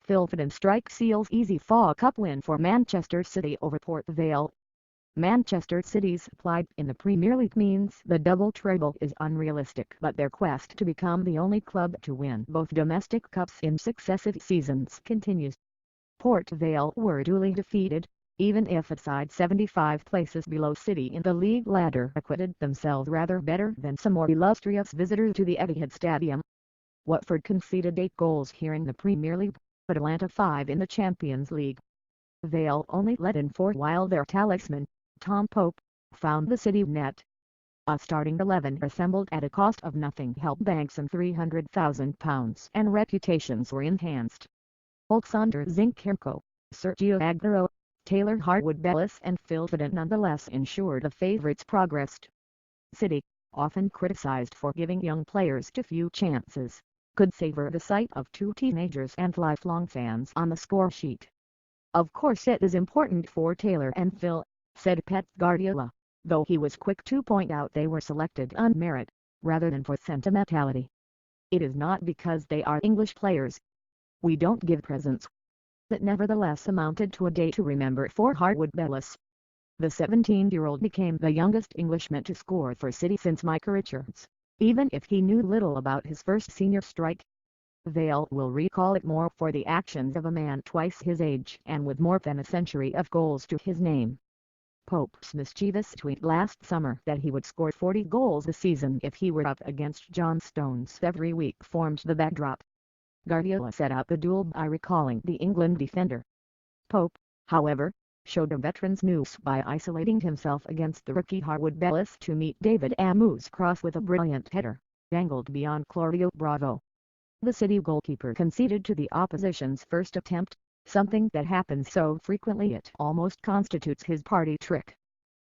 Phil Foden strike seals easy FA Cup win for Manchester City over Port Vale. Manchester City's plight in the Premier League means the double treble is unrealistic, but their quest to become the only club to win both domestic cups in successive seasons continues. Port Vale were duly defeated, even if a side 75 places below City in the league ladder acquitted themselves rather better than some more illustrious visitors to the Etihad Stadium. Watford conceded 8 goals here in the Premier League, Atalanta 5 in the Champions League. Vale only let in 4 while their talisman, Tom Pope, found the City net. A starting 11 assembled at a cost of nothing helped bank some £300,000 and reputations were enhanced. Oleksandr Zinchenko, Sergio Agüero, Taylor Harwood-Bellis and Phil Foden nonetheless ensured the favourites progressed. City, often criticised for giving young players too few chances, could savour the sight of 2 teenagers and lifelong fans on the scoresheet. "Of course it is important for Taylor and Phil," said Pep Guardiola, though he was quick to point out they were selected on merit, rather than for sentimentality. "It is not because they are English players. We don't give presents." That nevertheless amounted to a day to remember for Harwood-Bellis. The 17-year-old became the youngest Englishman to score for City since Micah Richards, even if he knew little about his first senior strike. Vale will recall it more for the actions of a man twice his age and with more than a century of goals to his name. Pope's mischievous tweet last summer that he would score 40 goals a season if he were up against John Stones every week formed the backdrop. Guardiola set out the duel by recalling the England defender. Pope, however, showed a veteran's nous by isolating himself against the rookie Harwood-Bellis to meet David Amu's cross with a brilliant header, angled beyond Claudio Bravo. The City goalkeeper conceded to the opposition's first attempt, something that happens so frequently it almost constitutes his party trick.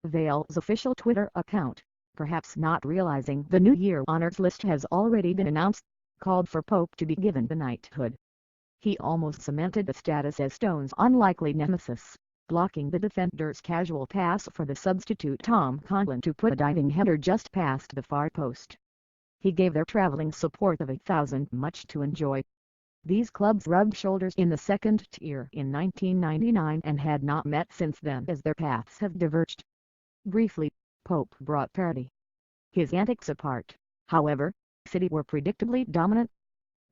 Vale's official Twitter account, perhaps not realizing the New Year honours list has already been announced, called for Pope to be given the knighthood. He almost cemented the status as Stone's unlikely nemesis, blocking the defender's casual pass for the substitute Tom Conlon to put a diving header just past the far post. He gave their travelling support of 8,000 much to enjoy. These clubs rubbed shoulders in the second tier in 1999 and had not met since then as their paths have diverged. Briefly, Pope brought parity. His antics apart, however, City were predictably dominant.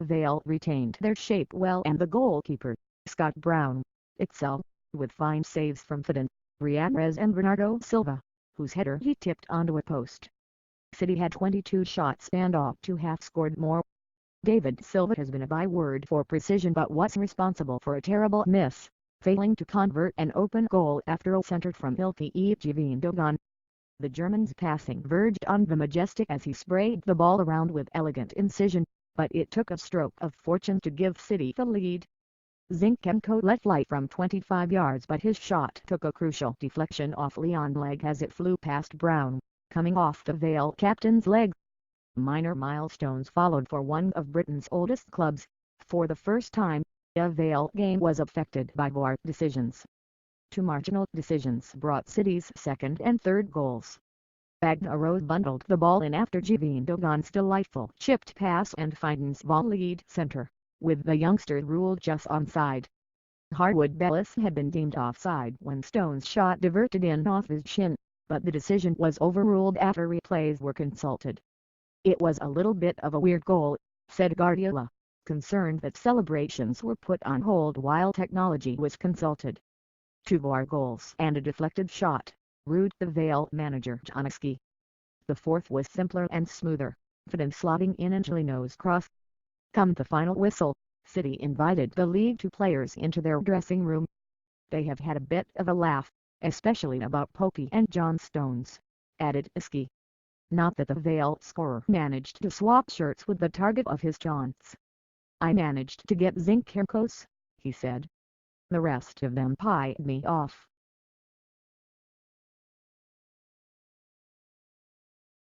Vale retained their shape well and the goalkeeper, Scott Brown, excelled, with fine saves from Foden, Riares and Bernardo Silva, whose header he tipped onto a post. City had 22 shots and ought to have scored more. David Silva has been a byword for precision but was responsible for a terrible miss, failing to convert an open goal after a centered from Ilkay Gundogan. The German's passing verged on the majestic as he sprayed the ball around with elegant incision, but it took a stroke of fortune to give City the lead. Zinchenko let fly from 25 yards but his shot took a crucial deflection off Leon's leg as it flew past Brown, coming off the Vale captain's leg. Minor milestones followed for one of Britain's oldest clubs. For the first time, a Vale game was affected by VAR decisions. 2 marginal decisions brought City's second and third goals. Agüero bundled the ball in after Gundogan's delightful chipped pass and Foden's volleyed centre, with the youngster ruled just onside. Harwood-Bellis had been deemed offside when Stone's shot diverted in off his shin, but the decision was overruled after replays were consulted. "It was a little bit of a weird goal," said Guardiola, concerned that celebrations were put on hold while technology was consulted. 2 VAR goals and a deflected shot, rued the Vale manager Johnski. The fourth was simpler and smoother, Foden slotting in Angelino's cross. Come the final whistle, City invited the League Two players into their dressing room. "They have had a bit of a laugh, especially about Popey and John Stones," added Iski. Not that the Vale scorer managed to swap shirts with the target of his taunts. "I managed to get Zinchenko's," he said. "The rest of them pied me off."